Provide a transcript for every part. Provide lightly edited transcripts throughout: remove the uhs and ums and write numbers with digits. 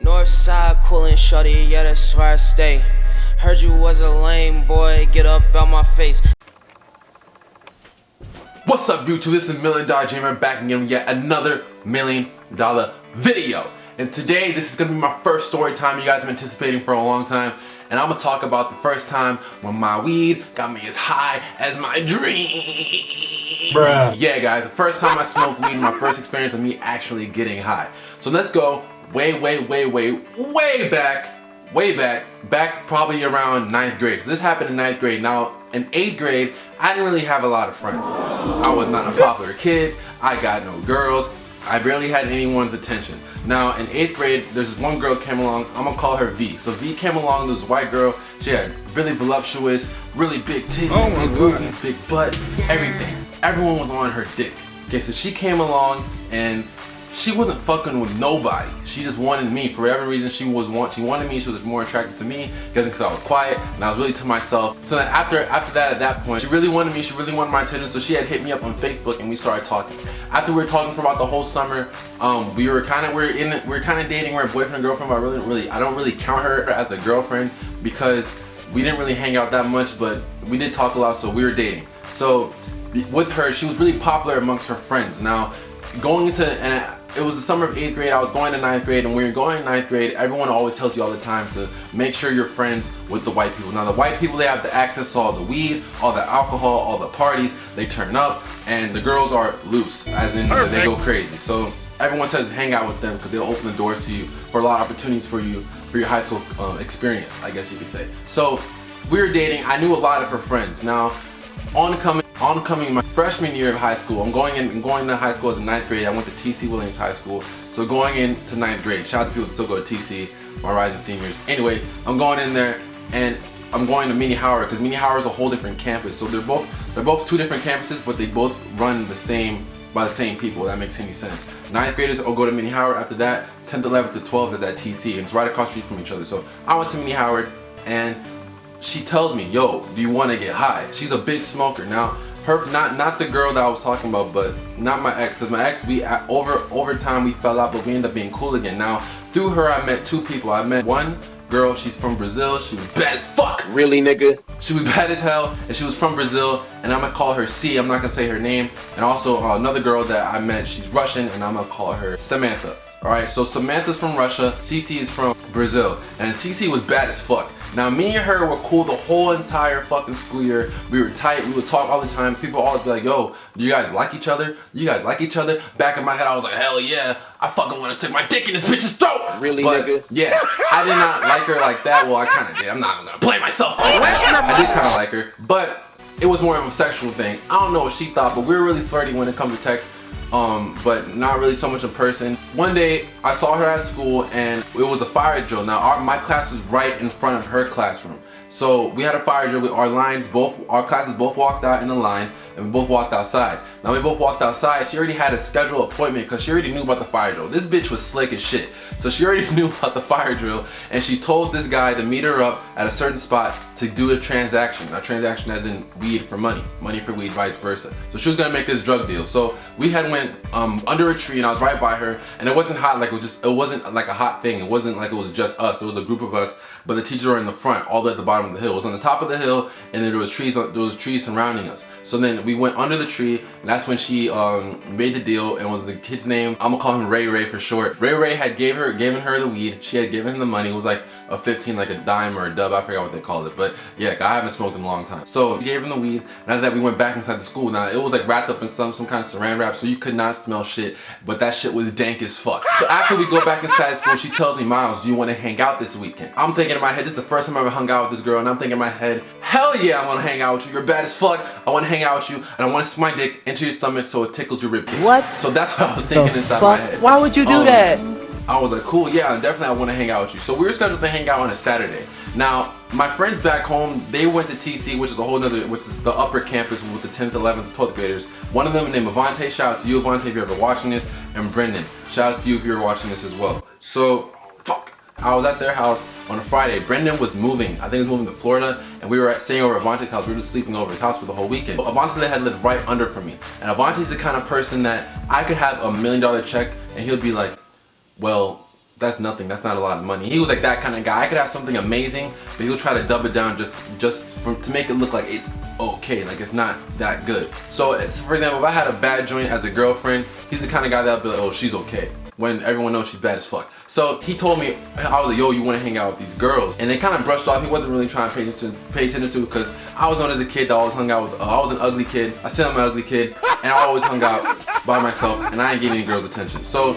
North side coolin' shorty, yeah, that's where I stay. Heard you was a lame boy, get up out my face. What's up, YouTube? This is MillionDollarDream. I'm back again with yet another $1 million video. And today, this is gonna be my first story time you guys have been anticipating for a long time. And I'm gonna talk about the first time when my weed got me as high as my dreams. Bruh. Yeah, guys, the first time I smoked weed, my first experience of me actually getting high. So let's go way back probably around 9th grade. So this happened in 9th grade. Now, in 8th grade, I didn't really have a lot of friends. I was not a popular kid. I got no girls. I barely had anyone's attention. Now, in 8th grade, there's this one girl came along. I'm gonna call her V. So V came along, this white girl. She had really voluptuous, really big titties, big boobies, big butt, everything. Everyone was on her dick. Okay, so she came along and she wasn't fucking with nobody. She just wanted me. For whatever reason, she wanted me. She was more attracted to me because I was quiet and I was really to myself. So then after that, at that point, she really wanted me. She really wanted my attention. So she had hit me up on Facebook and we started talking. After we were talking for about the whole summer, we were kind of dating. We're boyfriend and girlfriend. But I don't really count her as a girlfriend because we didn't really hang out that much. But we did talk a lot, so we were dating. So with her, she was really popular amongst her friends. Now, going into it was the summer of 8th grade, I was going to 9th grade, and when you're going to 9th grade, everyone always tells you all the time to make sure you're friends with the white people. Now the white people, they have the access to all the weed, all the alcohol, all the parties, they turn up, and the girls are loose, as in they go crazy. So everyone says hang out with them because they'll open the doors to you for a lot of opportunities for you, for your high school experience, I guess you could say. So we were dating, I knew a lot of her friends. Now, oncoming my freshman year of high school, I'm going to high school as a 9th grade. I went to TC Williams High School. So going into 9th grade, shout out to people that still go to TC, my rising seniors. Anyway, I'm going in there and I'm going to Mini Howard because Mini Howard is a whole different campus. So they're both two different campuses, but they both run by the same people. That makes any sense. 9th graders will go to Mini Howard. After that, 10th, 11th to 12th is at TC, and it's right across the street from each other. So I went to Mini Howard and she tells me, yo, do you want to get high? She's a big smoker. Now, her, not the girl that I was talking about, but not my ex, because my ex, over time we fell out, but we ended up being cool again. Now, through her, I met two people. I met one girl, she's from Brazil. She was bad as fuck. Really, nigga? She was bad as hell, and she was from Brazil, and I'm gonna call her C. I'm not gonna say her name. And also another girl that I met, she's Russian, and I'm gonna call her Samantha. All right, so Samantha's from Russia, CeCe is from Brazil, and CeCe was bad as fuck. Now, me and her were cool the whole entire fucking school year. We were tight, we would talk all the time. People always be like, yo, do you guys like each other? You guys like each other? Back in my head, I was like, hell yeah, I fucking want to take my dick in this bitch's throat. Really, but, nigga? Yeah, I did not like her like that. Well, I kind of did. I'm not gonna play myself. I did kind of like her, but it was more of a sexual thing. I don't know what she thought, but we were really flirty when it comes to text. But not really so much in person. One day I saw her at school and it was a fire drill. Now my class was right in front of her classroom. So we had a fire drill with our classes both walked out in a line and we both walked outside. Now we both walked outside. She already had a scheduled appointment because she already knew about the fire drill. This bitch was slick as shit. So she already knew about the fire drill and she told this guy to meet her up at a certain spot to do a transaction. A transaction as in weed for money, money for weed, vice versa. So she was gonna make this drug deal. So we had went under a tree and I was right by her, and it wasn't hot, like it wasn't like a hot thing. It wasn't like it was just us. It was a group of us, but the teachers were in the front, all the way at the bottom of the hill. It was on the top of the hill, and then there was trees surrounding us. So then we went under the tree, and that's when she made the deal, and was the kid's name, I'm gonna call him Ray for short. Ray had given her the weed. She had given him the money. It was like a 15, like a dime or a dub, I forgot what they called it, but yeah, I haven't smoked in a long time. So she gave him the weed, and after that we went back inside the school. Now it was like wrapped up in some kind of saran wrap, so you could not smell shit, but that shit was dank as fuck. So after we go back inside school, she tells me, Miles, do you want to hang out this weekend? I'm thinking in my head, this is the first time I ever hung out with this girl, and I'm thinking in my head, hell yeah, I want to hang out with you. You're bad as fuck. I want to hang out with you, and I want to stick my dick into your stomach so it tickles your ribcage. What? So that's what I was thinking inside my head. Why would you do that? I was like, cool, yeah, definitely I want to hang out with you. So we were scheduled to hang out on a Saturday. Now, my friends back home, they went to TC, which is which is the upper campus with the 10th, 11th, 12th graders. One of them named Avante, shout out to you, Avante, if you're ever watching this, and Brendan, shout out to you if you're watching this as well. So, I was at their house on a Friday. Brendan was moving. I think he was moving to Florida, and we were staying over at Avante's house. We were just sleeping over his house for the whole weekend. Avante had lived right under from me, and Avante's the kind of person that I could have $1 million check, and he'll be like, well, that's nothing. That's not a lot of money. He was like that kind of guy. I could have something amazing, but he'll try to dub it down to make it look like it's okay, like it's not that good. So for example, if I had a bad joint as a girlfriend, he's the kind of guy that'll be like, oh, she's okay, when everyone knows she's bad as fuck. So he told me, I was like, yo, you want to hang out with these girls? And they kind of brushed off. He wasn't really trying to pay attention to, because I was known as a kid that always hung out with, I was an ugly kid. I said I'm an ugly kid, and I always hung out by myself, and I ain't getting any girls' attention. So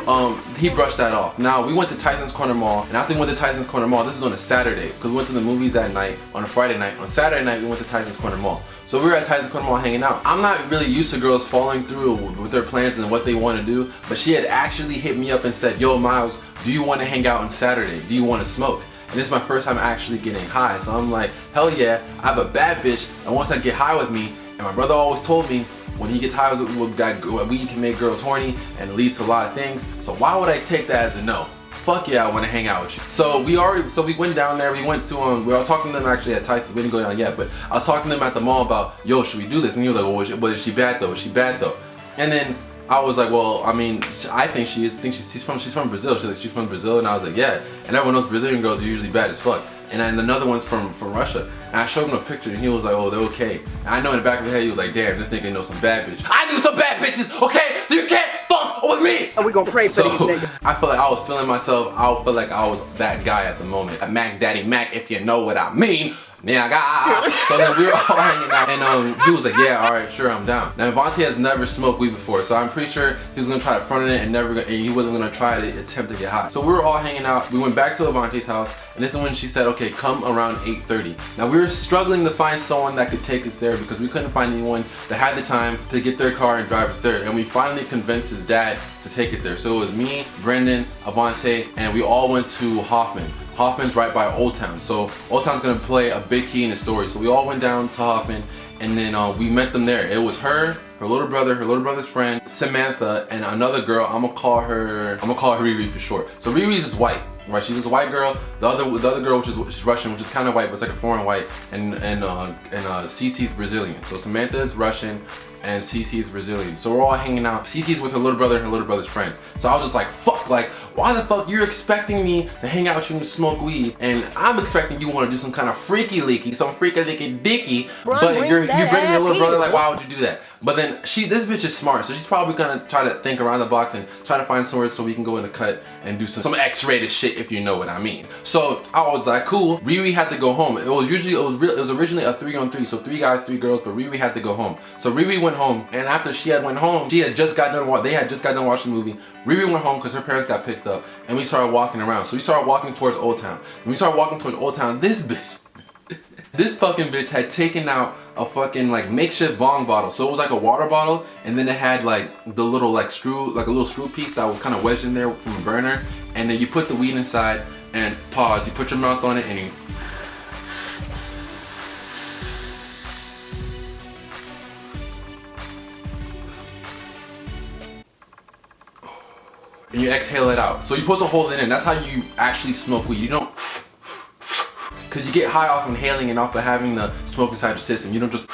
he brushed that off. Now we went to Tyson's Corner Mall, and after we went to Tyson's Corner Mall, this is on a Saturday, because we went to the movies that night, on a Friday night. On Saturday night, we went to Tyson's Corner Mall. So we were at Tyson's Corner Mall hanging out. I'm not really used to girls following through with their plans and what they want to do, but she had actually hit me up and said, yo, Miles, do you want to hang out on Saturday? Do you want to smoke? And this is my first time actually getting high. So I'm like, hell yeah, I have a bad bitch that wants to get high with me. And my brother always told me, when he gets high with weed can make girls horny and leads to a lot of things. So why would I take that as a no? Fuck yeah, I want to hang out with you. So we went down there. We went to we were talking to them actually at Tyson's. We didn't go down yet, but I was talking to them at the mall about, yo, should we do this? And he was like, oh, but is she bad though? Is she bad though? And then I was like, well, I mean, I think she is. I think she's from Brazil. She's like, she's from Brazil, and I was like, yeah. And everyone knows Brazilian girls are usually bad as fuck. And then another one's from Russia. And I showed him a picture, and he was like, oh, they're okay. And I know in the back of his head, he was like, damn, this nigga knows some bad bitches. I knew some bad bitches, okay? You can't fuck with me. And we gonna pray for these niggas. I feel like I was feeling myself. I feel like I was that guy at the moment. Mac Daddy Mac, if you know what I mean. Nigga. So then we were all hanging out, and he was like, yeah, all right, sure, I'm down. Now Vontae has never smoked weed before, so I'm pretty sure he was gonna try to front it and he wasn't gonna try to attempt to get high. So we were all hanging out. We went back to Vontae's house, and this is when she said, okay, come around 8:30. Now we were struggling to find someone that could take us there, because we couldn't find anyone that had the time to get their car and drive us there. And we finally convinced his dad to take us there. So it was me, Brendan, Avante, and we all went to Hoffman. Hoffman's right by Old Town, so Old Town's gonna play a big key in the story. So we all went down to Hoffman, and then we met them there. It was her little brother, her little brother's friend, Samantha, and another girl. I'm gonna call her Riri for short. So Riri's just white, right? She's just a white girl. The other girl, she's Russian, which is kind of white, but it's like a foreign white, and CeCe's Brazilian. So Samantha is Russian, and CeCe is Brazilian. So we're all hanging out. CeCe's with her little brother and her little brother's friends. So I was just like, fuck, like, why the fuck you're expecting me to hang out with you and smoke weed, and I'm expecting you want to do some kind of freaky leaky, some freaky leaky dicky, but you bring your little brother, like, why would you do that? But then this bitch is smart, so she's probably gonna try to think around the box and try to find somewhere so we can go in the cut and do some X-rated shit, if you know what I mean. So I was like, cool. Riri had to go home. It was originally a 3-on-3, so 3 guys, 3 girls, but Riri had to go home. So Riri went home, and after she had went home, they had just got done watching the movie. Riri went home because her parents got picked up, and we started walking around. So we started walking towards Old Town. When we started walking towards Old Town, this bitch, this fucking bitch had taken out a fucking like makeshift bong bottle. So it was like a water bottle, and then it had like the little like screw, like a little screw piece that was kind of wedged in there from a burner. And then you put the weed inside, and pause, you put your mouth on it, and you exhale it out. So you're supposed to hold it in. That's how you actually smoke weed. You don't, because you get high off inhaling and off of having the smoke inside your system. You don't just,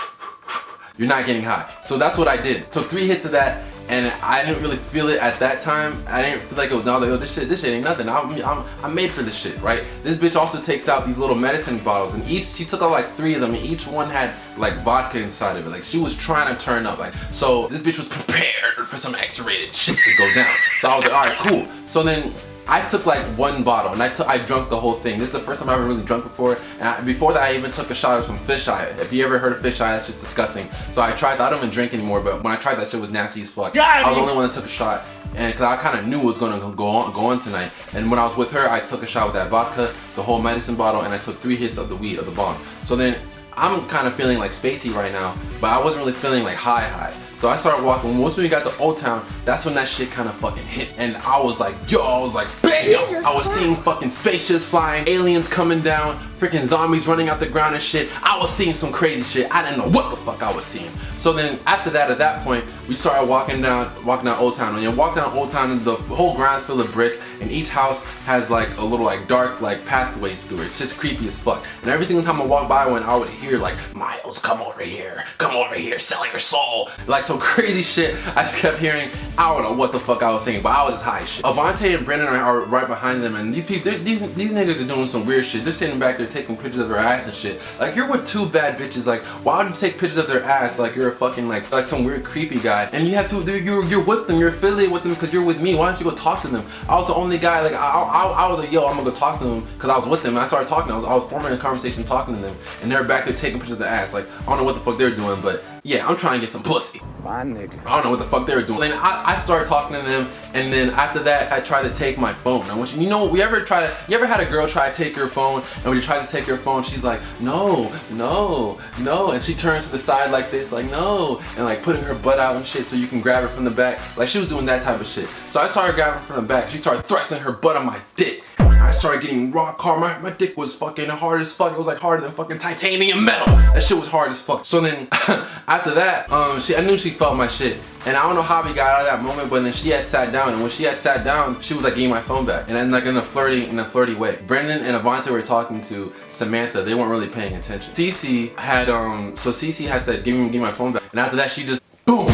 you're not getting high. So that's what I did. Took 3 hits of that, and I didn't really feel it at that time. I didn't feel like it was, no, like, oh, this shit ain't nothing. I'm made for this shit, right? This bitch also takes out these little medicine bottles, and she took out like 3 of them, and each one had like vodka inside of it. Like, she was trying to turn up, like, so this bitch was prepared for some X-rated shit to go down. So I was like, all right, cool. So then I took like 1 bottle, and I drank the whole thing. This is the first time I ever really drunk before. And before that, I even took a shot of some fish eye. If you ever heard of fish eye, that shit's disgusting. So I tried that. I don't even drink anymore, but when I tried that shit, was nasty as fuck. I was the only one that took a shot, and because I kind of knew what was gonna go on tonight. And when I was with her, I took a shot with that vodka, the whole medicine bottle, and I took 3 hits of the weed, of the bong. So then I'm kind of feeling like spacey right now, but I wasn't really feeling like high. So I started walking. Once we got to Old Town, that's when that shit kind of fucking hit. And I was like, yo, I was like, bam! I was seeing fucking spaceships flying, aliens coming down, freaking zombies running out the ground and shit. I was seeing some crazy shit. I didn't know what the fuck I was seeing. So then after that, at that point, we started walking down Old Town. When you walk down Old Town, the whole ground's full of brick, and each house has like a little like dark like pathways through it. It's just creepy as fuck. And every single time I walk by one, I would hear like, Miles, come over here, sell your soul. Like some crazy shit I just kept hearing. I don't know what the fuck I was saying, but I was just high as shit. Avante and Brendan are right behind them, and these people, these niggas are doing some weird shit. They're sitting back there taking pictures of their ass and shit. Like, you're with two bad bitches. Like, why would you take pictures of their ass like you're a fucking like some weird creepy guy? And you have to, you're with them, you're affiliated with them because you're with me. Why don't you go talk to them? I was the only guy, like I was like, yo, I'm gonna go talk to them because I was with them. And I started talking. I was forming a conversation, talking to them, and they're back there taking pictures of the ass. Like, I don't know what the fuck they're doing, but yeah, I'm trying to get some pussy. My nigga. I don't know what the fuck they were doing. And I started talking to them, and then after that, I tried to take my phone. Now, you know, you ever had a girl try to take your phone, and when you try to take your phone, she's like, no, and she turns to the side like this, like, no, and like putting her butt out and shit so you can grab her from the back. Like, she was doing that type of shit. So I started grabbing her from the back. She started thrusting her butt on my dick. I started getting rock hard. My dick was fucking hard as fuck. It was like harder than fucking titanium metal. That shit was hard as fuck. So then after that, I knew she felt my shit. And I don't know how we got out of that moment, but then she had sat down, and when she had sat down, she was like giving my phone back, and then like in a flirty way. Brendan and Avante were talking to Samantha. They weren't really paying attention. CeCe had so CeCe had said, give me my phone back, and after that she just boom,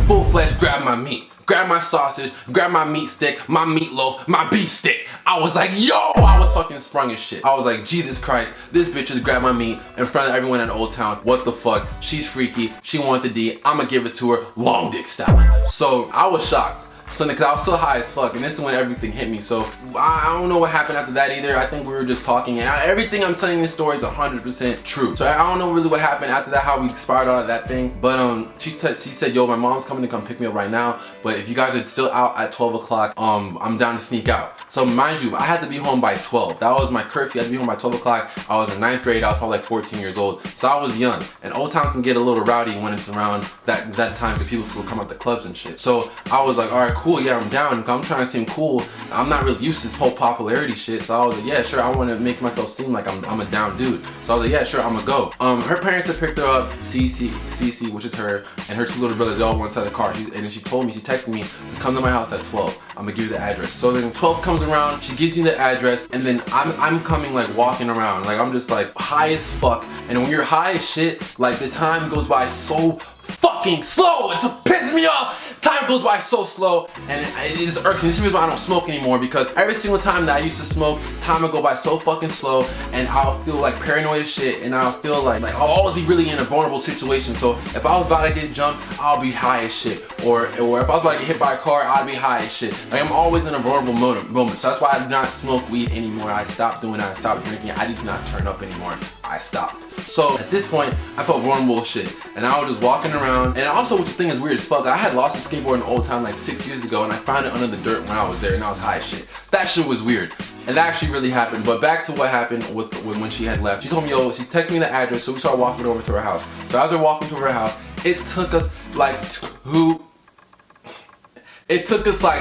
full flesh grabbed my meat. Grab my sausage, grab my meat stick, my meatloaf, my beef stick. I was like, yo, I was fucking sprung as shit. I was like, Jesus Christ, this bitch just grabbed my meat in front of everyone in Old Town. What the fuck? She's freaky. She wanted the D. I'ma give it to her long dick style. So I was shocked. So because I was so high as fuck, and this is when everything hit me. So I don't know what happened after that either. I think we were just talking, and everything I'm telling in this story is 100% true. So I don't know really what happened after that, how we spiraled out of that thing. But she said, yo, my mom's coming to come pick me up right now, but if you guys are still out at 12 o'clock, I'm down to sneak out. So mind you, I had to be home by 12. That was my curfew. I had to be home by 12 o'clock. I was in 9th grade. I was probably like 14 years old. So I was young, and Old Town can get a little rowdy when it's around that time because people will come out the clubs and shit. So I was like, all right, cool, yeah, I'm down. I'm trying to seem cool. I'm not really used to this whole popularity shit. So I was like, yeah, sure, I want to make myself seem like I'm a down dude. So I was like, yeah, sure, I'm gonna go. Her parents had picked her up, CeCe, which is her, and her two little brothers, they all went inside the car. And then she texted me to come to my house at 12. I'm gonna give you the address. So then 12 comes around, she gives me the address, and then I'm coming like walking around. Like, I'm just like high as fuck. And when you're high as shit, like the time goes by so fucking slow. It's pisses me off. Time goes by so slow, and it just irks me. This is the reason why I don't smoke anymore, because every single time that I used to smoke, time would go by so fucking slow, and I'll feel like paranoid as shit, and I'll feel like I'll always be really in a vulnerable situation. So if I was about to get jumped, I'll be high as shit, or if I was about to get hit by a car, I'd be high as shit. Like, I'm always in a vulnerable moment. So that's why I do not smoke weed anymore. I stopped doing that. I stopped drinking. I did not turn up anymore. I stopped. So at this point, I felt vulnerable as shit, and I was just walking around. And also, the thing is weird as fuck. I had lost a skateboard in Old Town like 6 years ago, and I found it under the dirt when I was there, and I was high as shit. That shit was weird, and that actually really happened. But back to what happened when she had left. She told me, yo, she texted me the address, so we started walking over to her house. So as we're walking to her house, it took us like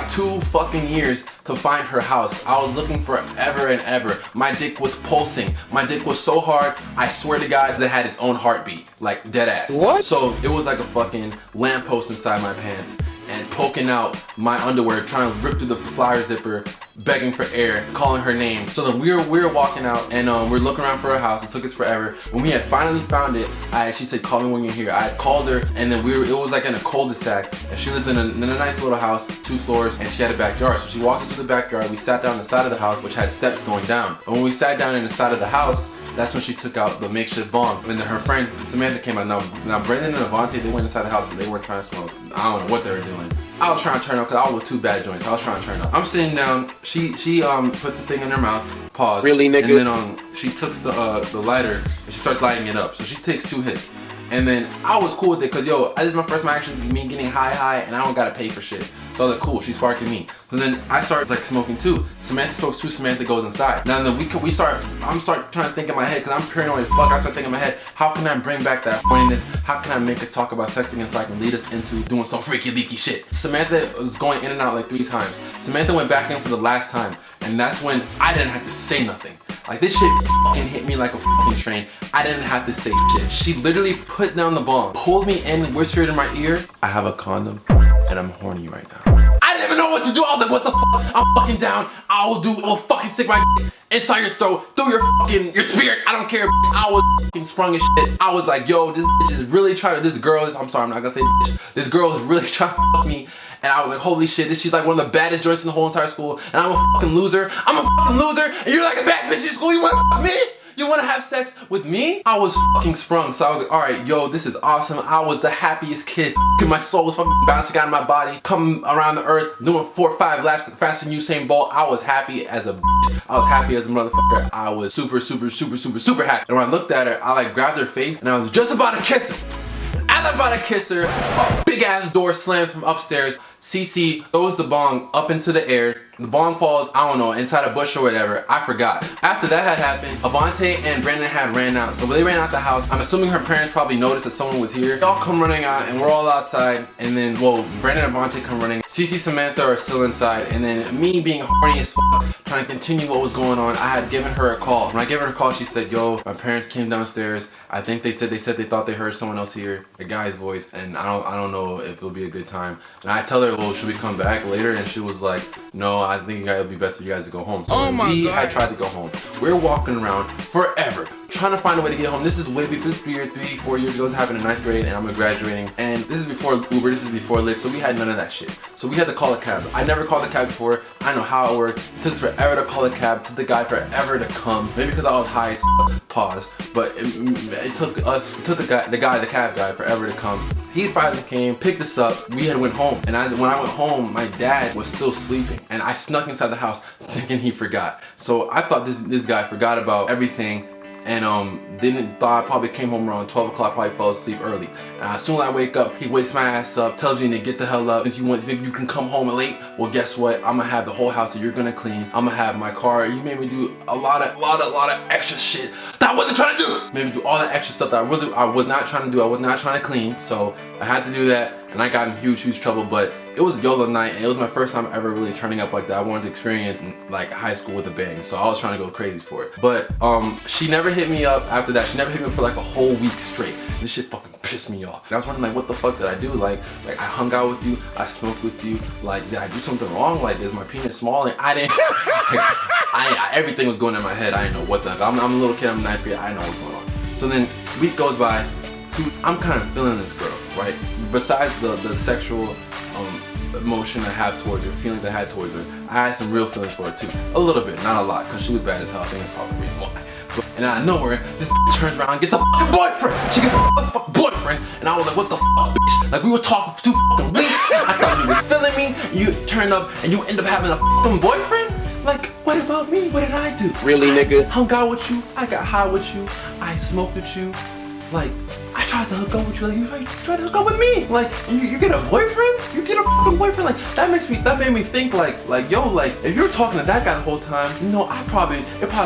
two fucking years to find her house. I was looking forever and ever. My dick was pulsing. My dick was so hard, I swear to God, that had its own heartbeat. Like, dead ass. What? So it was like a fucking lamppost inside my pants, and poking out my underwear, trying to rip through the flower zipper, begging for air, calling her name. So then we were walking out, and we're looking around for her house. It took us forever. When we had finally found it, she said, call me when you're here. I had called her, and then it was like in a cul-de-sac, and she lived in a nice little house, 2 floors, and she had a backyard. So she walked us to the backyard. We sat down on the side of the house, which had steps going down. And when we sat down in the side of the house, that's when she took out the makeshift bong. And then her friend Samantha came out. Now Brendan and Avante, they went inside the house, but they weren't trying to smoke. I don't know what they were doing. I was trying to turn up because I was with 2 bad joints. I was trying to turn up. I'm sitting down. She puts the thing in her mouth. Pause. Really, nigga? And then she took the lighter and she starts lighting it up. So she takes 2 hits. And then I was cool with it because, yo, this is my first time actually me getting high, and I don't gotta pay for shit. So I was like, cool, she's sparking me. So then I start like smoking too. Samantha smokes too, Samantha goes inside. Now then I'm start trying to think in my head, because I'm paranoid as fuck. I start thinking in my head, how can I bring back that horniness? How can I make us talk about sex again so I can lead us into doing some freaky leaky shit? Samantha was going in and out like 3 times. Samantha went back in for the last time, and that's when I didn't have to say nothing. Like this shit fucking hit me like a fucking train. I didn't have to say shit. She literally put down the bong, pulled me in, whispered in my ear, I have a condom and I'm horny right now. I didn't even know what to do. I was like, what the fuck? I'm fucking down. I'll fucking stick my inside your throat, through your spirit. I don't care. I was fucking sprung as shit. I was like, yo, this bitch is really trying to, I'm sorry, I'm not gonna say bitch. This girl is really trying to fuck me. And I was like, holy shit, she's like one of the baddest joints in the whole entire school. And I'm a fucking loser. And you're like a bad bitch in school. You wanna fuck me? You wanna have sex with me? I was fucking sprung. So I was like, all right, yo, this is awesome. I was the happiest kid. My soul was fucking bouncing out of my body, coming around the earth, doing 4 or 5 laps faster than Usain Bolt. I was happy as a bitch. I was happy as a motherfucker. I was super happy. And when I looked at her, I like grabbed her face and I was just about to kiss her. As I'm about to kiss her, a big ass door slams from upstairs. CeCe throws the bong up into the air. The bong falls, I don't know, inside a bush or whatever. I forgot. After that had happened, Avante and Brandon had ran out. So when they ran out the house, I'm assuming her parents probably noticed that someone was here. They all come running out and we're all outside. And then, well, Brandon and Avante come running. CeCe, Samantha are still inside. And then me being horny as fuck, trying to continue what was going on, I had given her a call. When I gave her a call, she said, yo, my parents came downstairs. I think they said they thought they heard someone else here, a guy's voice, and I don't know if it'll be a good time. And I tell her, well, should we come back later? And she was like, no, I think it'll be best for you guys to go home. So I tried to go home. We're walking around forever, trying to find a way to get home. This is way before, this 3-4 years ago. This happened in 9th grade, and I'm graduating. And this is before Uber, this is before Lyft, so we had none of that shit. So we had to call a cab. I never called a cab before. I know how it worked. It took us forever to call a cab. It took the guy forever to come. Maybe because I was high as fuck, pause. But it took the cab guy forever to come. He finally came, picked us up. We had went home, and when I went home, my dad was still sleeping, and I snuck inside the house thinking he forgot. So I thought this guy forgot about everything, and thought I probably came home around 12 o'clock, probably fell asleep early. And as soon as I wake up, he wakes my ass up, tells me to get the hell up. If you can come home late, well, guess what? I'm gonna have the whole house that you're gonna clean. I'm gonna have my car. You made me do a lot of extra shit that I wasn't trying to do. Made me do all that extra stuff that I was not trying to do. I was not trying to clean. So I had to do that, and I got in huge trouble. But it was YOLO night, and it was my first time ever really turning up like that. I wanted to experience like high school with a bang, so I was trying to go crazy for it. But she never hit me up after that. She never hit me up for like a whole week straight. This shit fucking pissed me off. And I was wondering like, what the fuck did I do? Like I hung out with you, I smoked with you. Like, did I do something wrong? Like, is my penis small? And I didn't. Everything was going in my head. I didn't know what the. I'm a little kid. I'm 9th grade. I didn't know what's going on. So then week goes by. Dude, I'm kind of feeling this girl, right? Besides the sexual emotion I have towards her, feelings I had towards her, I had some real feelings for her too. A little bit, not a lot, because she was bad as hell. I think that's probably the reason why. And out of nowhere, this turns around and gets a fucking boyfriend. She gets a fucking boyfriend, and I was like, what the fuck, bitch? Like, we were talking for 2 fucking weeks. I thought you was feeling me. You turned up and you end up having a fucking boyfriend? Like, what about me? What did I do? Really, nigga? Hung out with you. I got high with you. I smoked with you. Like, I tried to hook up with you. Like, you tried to hook up with me. Like, you get a boyfriend? You get a fucking boyfriend? Like, that made me think like, yo, like, if you're talking to that guy the whole time, you know, it probably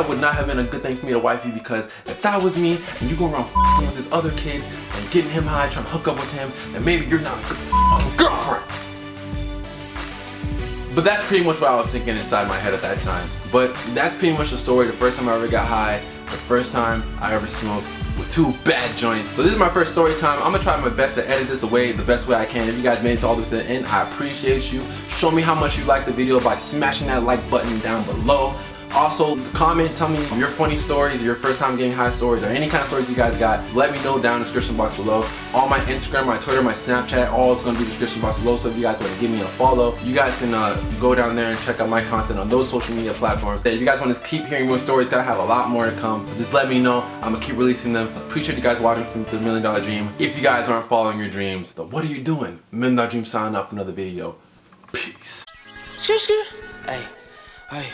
would not have been a good thing for me to wife you, because if that was me and you go around fucking with this other kid and getting him high, trying to hook up with him, then maybe you're not a good fucking girlfriend. But that's pretty much what I was thinking inside my head at that time. But that's pretty much the story. The first time I ever got high, the first time I ever smoked with 2 bad joints. So this is my first story time. I'm gonna try my best to edit this away the best way I can. If you guys made it to all this to the end, I appreciate you. Show me how much you like the video by smashing that like button down below. Also, comment, tell me your funny stories, your first time getting high stories, or any kind of stories you guys got. Let me know down in the description box below. All my Instagram, my Twitter, my Snapchat, all is going to be in the description box below. So if you guys want to give me a follow, you guys can go down there and check out my content on those social media platforms. If you guys want to keep hearing more stories, I have a lot more to come. Just let me know. I'm going to keep releasing them. Appreciate you guys watching from the $1 Million Dream. If you guys aren't following your dreams, then what are you doing? $1 Million Dream signing up for another video. Peace. Hey.